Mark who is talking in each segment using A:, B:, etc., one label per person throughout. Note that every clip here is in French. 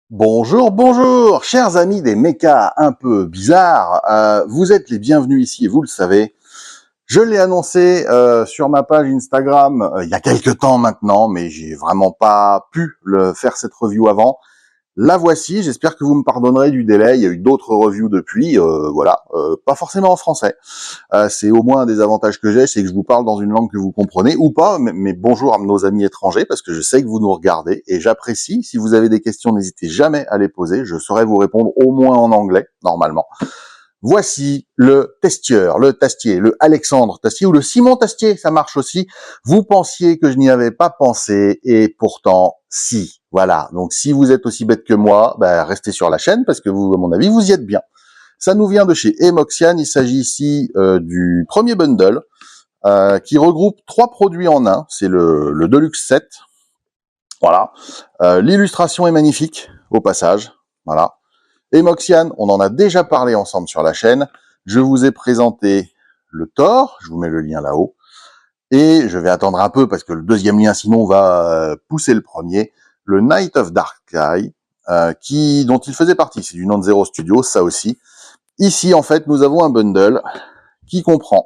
A: Bonjour, bonjour, chers amis des mechas un peu bizarres, vous êtes les bienvenus ici et vous le savez. Je l'ai annoncé sur ma page Instagram il y a quelques temps maintenant, mais j'ai vraiment pas pu faire cette review avant. La voici, j'espère que vous me pardonnerez du délai, il y a eu d'autres reviews depuis, voilà, pas forcément en français. C'est au moins un des avantages que j'ai, c'est que je vous parle dans une langue que vous comprenez, ou pas, mais bonjour à nos amis étrangers, parce que je sais que vous nous regardez, et j'apprécie. Si vous avez des questions, n'hésitez jamais à les poser, je saurai vous répondre au moins en anglais, normalement. Voici le testieur, le Tastier, le Alexandre Tastier, ou le Simon Tastier, ça marche aussi. Vous pensiez que je n'y avais pas pensé, et pourtant, si. Voilà, donc si vous êtes aussi bête que moi, ben, restez sur la chaîne, parce que vous, à mon avis, vous y êtes bien. Ça nous vient de chez Emoxian, il s'agit ici du premier bundle, qui regroupe 3 produits en un, c'est le Deluxe 7, voilà. L'illustration est magnifique, au passage, voilà. Emoxian, on en a déjà parlé ensemble sur la chaîne. Je vous ai présenté le Thor, je vous mets le lien là-haut. Et je vais attendre un peu parce que le deuxième lien sinon va pousser le premier. Le Night of Dark Sky, dont il faisait partie, c'est du Non-Zero Studio, ça aussi. Ici, en fait, nous avons un bundle qui comprend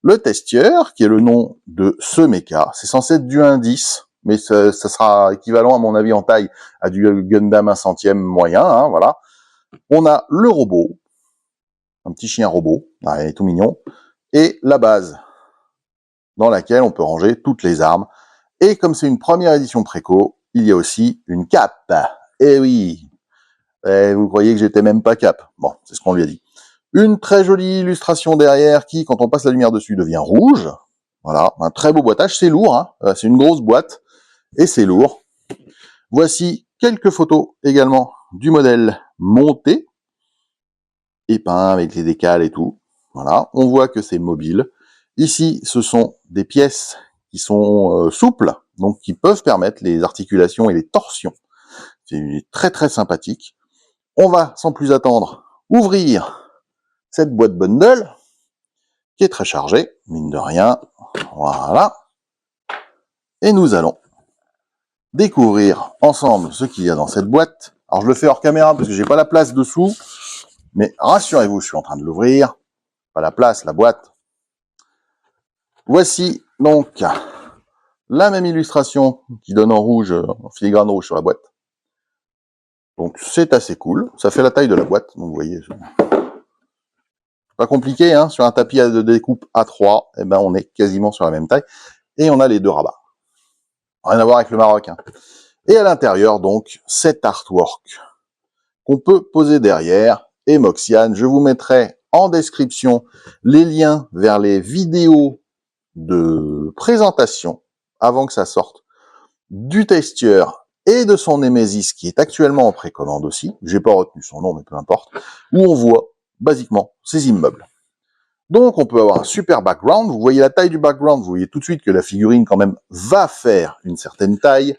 A: le testieur, qui est le nom de ce mecha. C'est censé être du 1.10, mais ça sera équivalent, à mon avis, en taille à du Gundam 1/100 moyen, hein, voilà. On a le robot, un petit chien robot, il est tout mignon, et la base, dans laquelle on peut ranger toutes les armes. Et comme c'est une première édition préco, il y a aussi une cape. Eh oui, vous croyez que j'étais même pas cap. Bon, c'est ce qu'on lui a dit. Une très jolie illustration derrière qui, quand on passe la lumière dessus, devient rouge. Voilà, un très beau boîtage, c'est lourd, hein. C'est une grosse boîte, et c'est lourd. Voici quelques photos également du modèle monté, et peint avec les décals et tout. Voilà, on voit que c'est mobile. Ici, ce sont des pièces qui sont souples, donc qui peuvent permettre les articulations et les torsions. C'est très très sympathique. On va, sans plus attendre, ouvrir cette boîte bundle, qui est très chargée, mine de rien. Voilà. Et nous allons découvrir ensemble ce qu'il y a dans cette boîte. Alors je le fais hors caméra parce que j'ai pas la place dessous, mais rassurez-vous, je suis en train de l'ouvrir. Pas la place, la boîte. Voici donc la même illustration qui donne en rouge, en filigrane rouge sur la boîte. Donc c'est assez cool, ça fait la taille de la boîte, donc vous voyez, pas compliqué, hein, sur un tapis de découpe A3, eh ben on est quasiment sur la même taille, et on a les deux rabats. Rien à voir avec le Maroc, hein. Et à l'intérieur, donc, cet artwork qu'on peut poser derrière, Emoxian. Je vous mettrai en description les liens vers les vidéos de présentation, avant que ça sorte, du testieur et de son Nemesis, qui est actuellement en précommande aussi. J'ai pas retenu son nom, mais peu importe. Où on voit, basiquement, ces immeubles. Donc, on peut avoir un super background. Vous voyez la taille du background, vous voyez tout de suite que la figurine, quand même, va faire une certaine taille.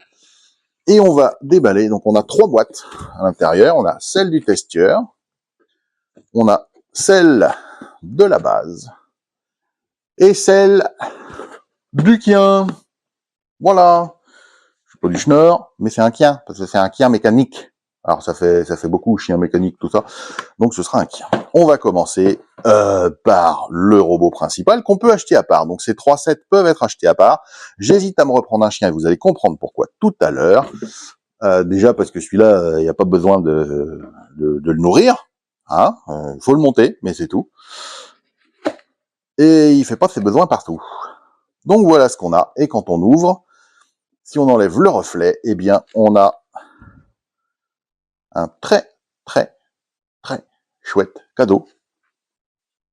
A: Et on va déballer. Donc, on a 3 boîtes à l'intérieur. On a celle du testieur. On a celle de la base. Et celle du kien. Voilà. C'est pas du schnorr, mais c'est un kien. Parce que c'est un kien mécanique. Alors, ça fait beaucoup, chien mécanique, tout ça. Donc, ce sera un kien. On va commencer par le robot principal qu'on peut acheter à part. Donc, ces 3 sets peuvent être achetés à part. J'hésite à me reprendre un chien et vous allez comprendre pourquoi tout à l'heure. Déjà parce que celui-là, il n'y a pas besoin de le nourrir. Hein, faut le monter, mais c'est tout. Et il fait pas ses besoins partout. Donc, voilà ce qu'on a. Et quand on ouvre, si on enlève le reflet, eh bien, on a un très, très, très chouette cadeau.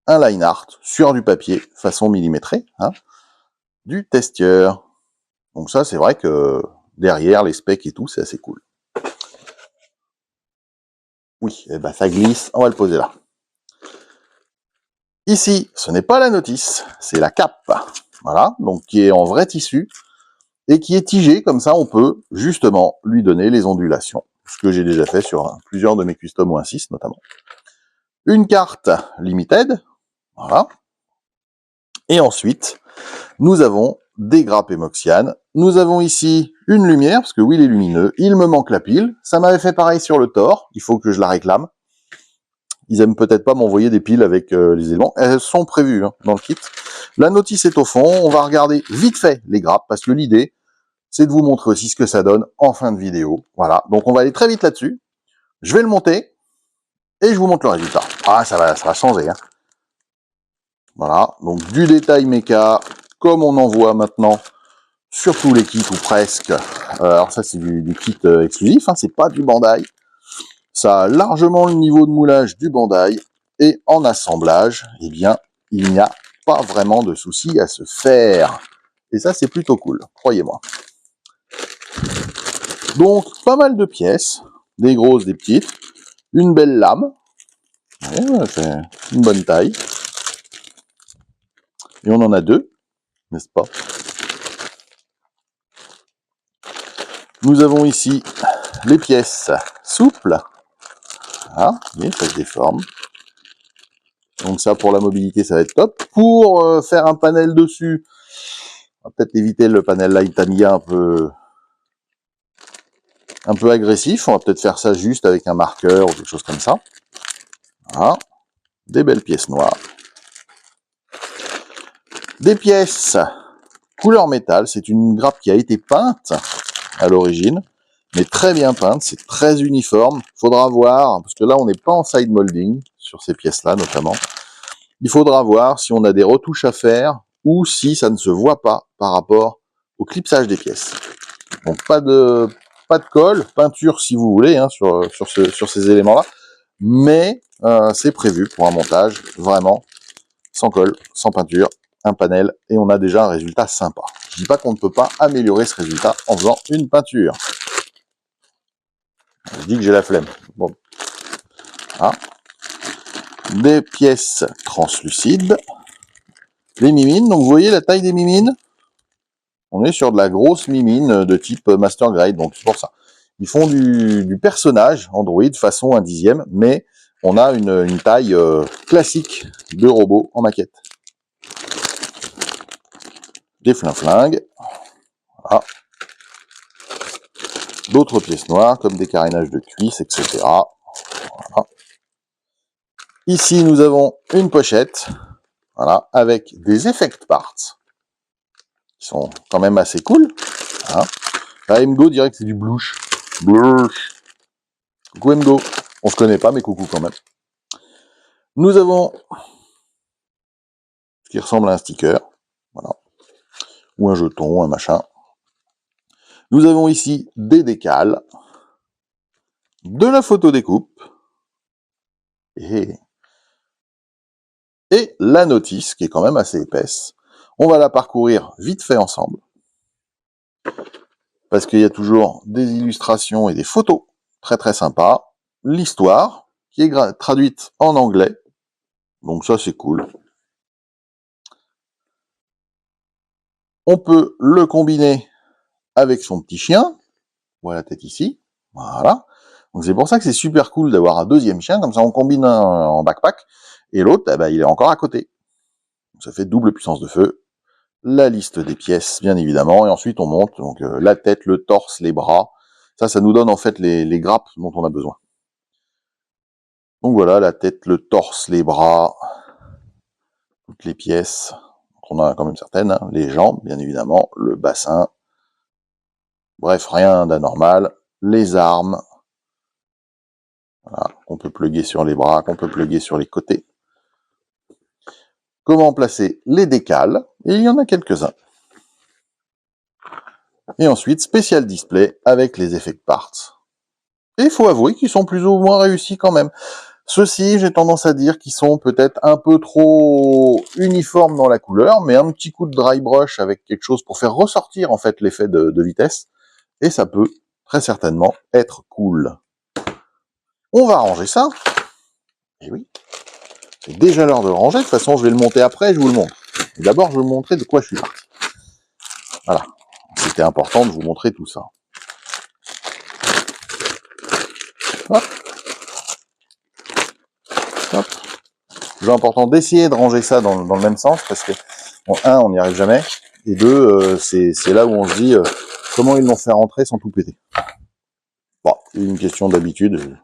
A: Un line art sur du papier, façon millimétrée, hein, du testieur. Donc ça, c'est vrai que derrière, les specs et tout, c'est assez cool. Oui, et ben ça glisse, on va le poser là. Ici, ce n'est pas la notice, c'est la cape. Voilà, donc qui est en vrai tissu et qui est tigé, comme ça on peut justement lui donner les ondulations. Ce que j'ai déjà fait sur plusieurs de mes custom 1.6 notamment. Une carte limited, voilà. Et ensuite, nous avons des grappes émoxianes. Nous avons ici une lumière, parce que oui, il est lumineux. Il me manque la pile. Ça m'avait fait pareil sur le Thor. Il faut que je la réclame. Ils aiment peut-être pas m'envoyer des piles avec les éléments. Elles sont prévues dans le kit. La notice est au fond. On va regarder vite fait les grappes, parce que l'idée, c'est de vous montrer aussi ce que ça donne en fin de vidéo. Voilà, donc on va aller très vite là-dessus. Je vais le monter et je vous montre le résultat. Ah, ça va changer. Voilà, donc du détail méca, comme on en voit maintenant sur tous les kits ou presque. Alors ça, c'est du kit exclusif, c'est pas du Bandai. Ça a largement le niveau de moulage du Bandai. Et en assemblage, eh bien, il n'y a pas vraiment de souci à se faire. Et ça, c'est plutôt cool, croyez-moi. Donc, pas mal de pièces, des grosses, des petites, une belle lame, ouais, c'est une bonne taille, et on en a deux, n'est-ce pas? Nous avons ici les pièces souples, voilà, voyez, ça se déforme, donc ça pour la mobilité ça va être top. Pour faire un panel dessus, on va peut-être éviter le panel Light Tamiya un peu agressif, on va peut-être faire ça juste avec un marqueur ou quelque chose comme ça. Voilà, des belles pièces noires. Des pièces couleur métal, c'est une grappe qui a été peinte à l'origine, mais très bien peinte, c'est très uniforme. Faudra voir, parce que là on n'est pas en side molding, sur ces pièces-là notamment. Il faudra voir si on a des retouches à faire, ou si ça ne se voit pas par rapport au clipsage des pièces. Donc pas de colle, peinture si vous voulez, sur ces éléments-là, mais c'est prévu pour un montage vraiment sans colle, sans peinture, un panel, et on a déjà un résultat sympa. Je dis pas qu'on ne peut pas améliorer ce résultat en faisant une peinture. Je dis que j'ai la flemme. Bon. Ah. Des pièces translucides. Les mimines, donc vous voyez la taille des mimines? On est sur de la grosse mimine de type Master Grade, donc c'est pour ça. Ils font du personnage Android façon 1/10, mais on a une taille classique de robot en maquette. Des flingues. Voilà. D'autres pièces noires, comme des carénages de cuisse, etc. Voilà. Ici, nous avons une pochette, voilà, avec des effect parts, qui sont quand même assez cool. Hein. La MGO dirait que c'est du blouche. Blouche. Coucou MGO. On se connaît pas, mais coucou quand même. Nous avons ce qui ressemble à un sticker, voilà, ou un jeton, un machin. Nous avons ici des décals, de la photo découpe, et la notice, qui est quand même assez épaisse. On va la parcourir vite fait ensemble, parce qu'il y a toujours des illustrations et des photos très très sympas. L'histoire, qui est traduite en anglais, donc ça c'est cool. On peut le combiner avec son petit chien, voilà la tête ici, voilà. Donc c'est pour ça que c'est super cool d'avoir un deuxième chien, comme ça on combine un en backpack, et l'autre, eh ben, il est encore à côté. Donc ça fait double puissance de feu. La liste des pièces, bien évidemment, et ensuite on monte donc la tête, le torse, les bras. Ça nous donne en fait les grappes dont on a besoin. Donc voilà, la tête, le torse, les bras, toutes les pièces. Donc on a quand même certaines, les jambes, bien évidemment, le bassin. Bref, rien d'anormal. Les armes, voilà, qu'on peut plugger sur les bras, qu'on peut plugger sur les côtés. Comment placer les décals, et il y en a quelques-uns. Et ensuite, spécial display avec les effect parts. Et il faut avouer qu'ils sont plus ou moins réussis quand même. Ceux-ci, j'ai tendance à dire qu'ils sont peut-être un peu trop uniformes dans la couleur, mais un petit coup de dry brush avec quelque chose pour faire ressortir en fait l'effet de vitesse, et ça peut très certainement être cool. On va ranger ça. Et oui, c'est déjà l'heure de le ranger. De toute façon, je vais le monter après, je vous le montre. D'abord, je vais vous montrer de quoi je suis parti. Voilà. C'était important de vous montrer tout ça. Hop. Hop. C'est important d'essayer de ranger ça dans le même sens, parce que, bon, on n'y arrive jamais. Et deux, c'est là où on se dit comment ils l'ont fait rentrer sans tout péter. Bon, c'est une question d'habitude,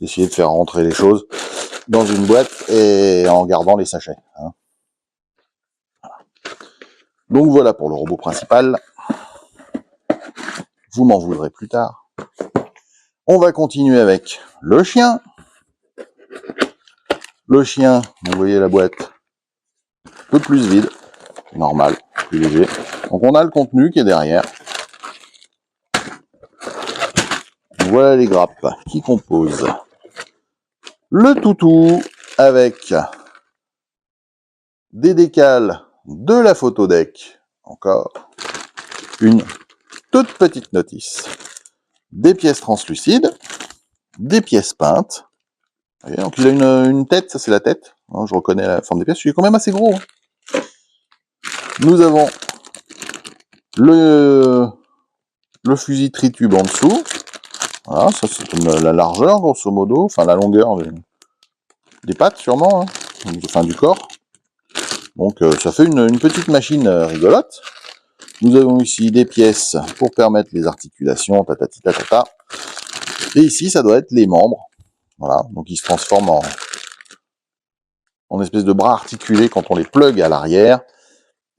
A: d'essayer de faire rentrer les choses dans une boîte et en gardant les sachets. Hein. Donc voilà pour le robot principal. Vous m'en voudrez plus tard. On va continuer avec le chien. Le chien, vous voyez la boîte, un peu plus vide, normal, plus léger. Donc on a le contenu qui est derrière. Voilà les grappes qui composent le toutou avec des décals, de la photodeck, encore une toute petite notice, des pièces translucides, des pièces peintes. Voyez, donc il a une tête, ça c'est la tête. Je reconnais la forme des pièces, je suis quand même assez gros. Nous avons le fusil tritube en dessous. Voilà, ça c'est comme la largeur grosso modo, enfin la longueur des pattes sûrement, hein, enfin du corps. Donc ça fait une petite machine rigolote. Nous avons ici des pièces pour permettre les articulations, tatati tatata. Et ici ça doit être les membres. Voilà, donc ils se transforment en espèce de bras articulés quand on les plug à l'arrière.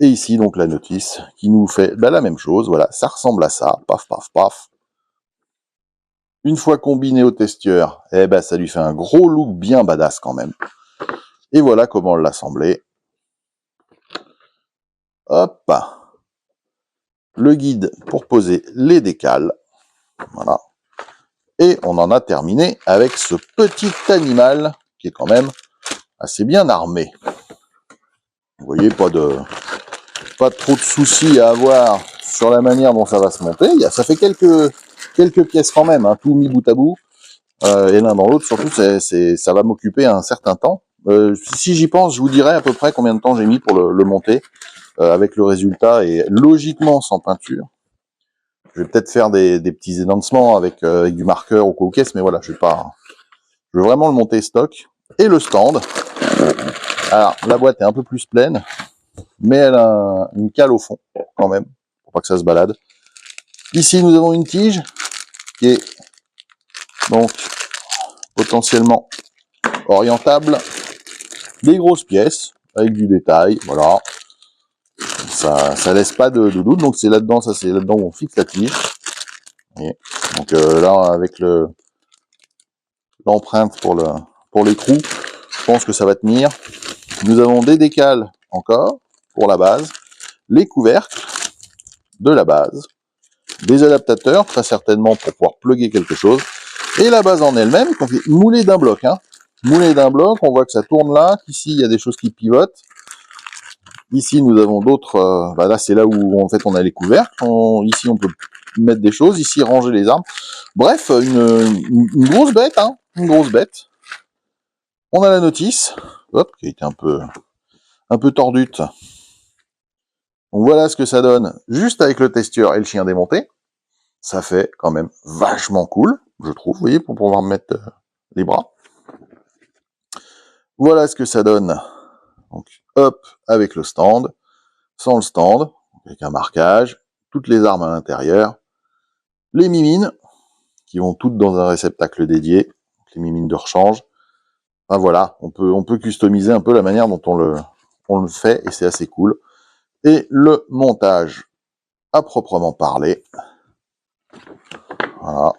A: Et ici donc la notice qui nous fait la même chose, voilà, ça ressemble à ça, paf paf paf. Une fois combiné au testeur, ça lui fait un gros look bien badass quand même. Et voilà comment l'assembler. Hop. Le guide pour poser les décals. Voilà. Et on en a terminé avec ce petit animal qui est quand même assez bien armé. Vous voyez, pas trop de soucis à avoir sur la manière dont ça va se monter. Ça fait quelques pièces quand même, hein, tout mis bout à bout. Et l'un dans l'autre, surtout, ça va m'occuper un certain temps. Si j'y pense, je vous dirai à peu près combien de temps j'ai mis pour le monter, avec le résultat, et logiquement sans peinture. Je vais peut-être faire des petits élancements avec du marqueur ou quoi caisse, mais voilà, je veux vraiment le monter stock. Et le stand. Alors, la boîte est un peu plus pleine, mais elle a une cale au fond, quand même, pour pas que ça se balade. Ici, nous avons une tige, qui est donc potentiellement orientable. Des grosses pièces, avec du détail, voilà. Ça laisse pas de doute, donc c'est là-dedans, c'est là-dedans où on fixe la tige. Et donc là, avec l'empreinte pour l'écrou, je pense que ça va tenir. Nous avons des décals encore pour la base, les couvercles de la base, des adaptateurs très certainement pour pouvoir plugger quelque chose, et la base en elle-même qu'on fait mouler d'un bloc. Hein. Mouler d'un bloc, on voit que ça tourne là, qu'ici il y a des choses qui pivotent. Ici nous avons d'autres, là c'est là où en fait on a les couvercles, ici on peut mettre des choses, ici ranger les armes. Bref, une grosse bête, hein, une grosse bête. On a la notice, hop, qui a été un peu tordute. Donc voilà ce que ça donne juste avec le testeur et le chien démonté. Ça fait quand même vachement cool, je trouve, vous voyez, pour pouvoir mettre les bras. Voilà ce que ça donne. Donc hop, avec le stand, sans le stand, avec un marquage, toutes les armes à l'intérieur, les mimines, qui vont toutes dans un réceptacle dédié, les mimines de rechange. Enfin voilà, on peut customiser un peu la manière dont on le fait, et c'est assez cool. Et le montage à proprement parler. Voilà.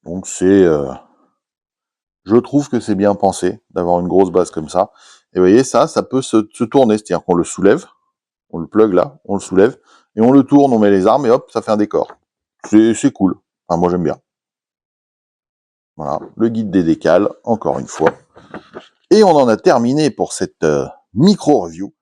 A: Donc je trouve que c'est bien pensé d'avoir une grosse base comme ça. Et vous voyez, ça peut se tourner, c'est-à-dire qu'on le soulève, on le plug là, on le soulève, et on le tourne, on met les armes, et hop, ça fait un décor. C'est cool. Enfin, moi j'aime bien. Voilà, le guide des décals, encore une fois. Et on en a terminé pour cette micro-review.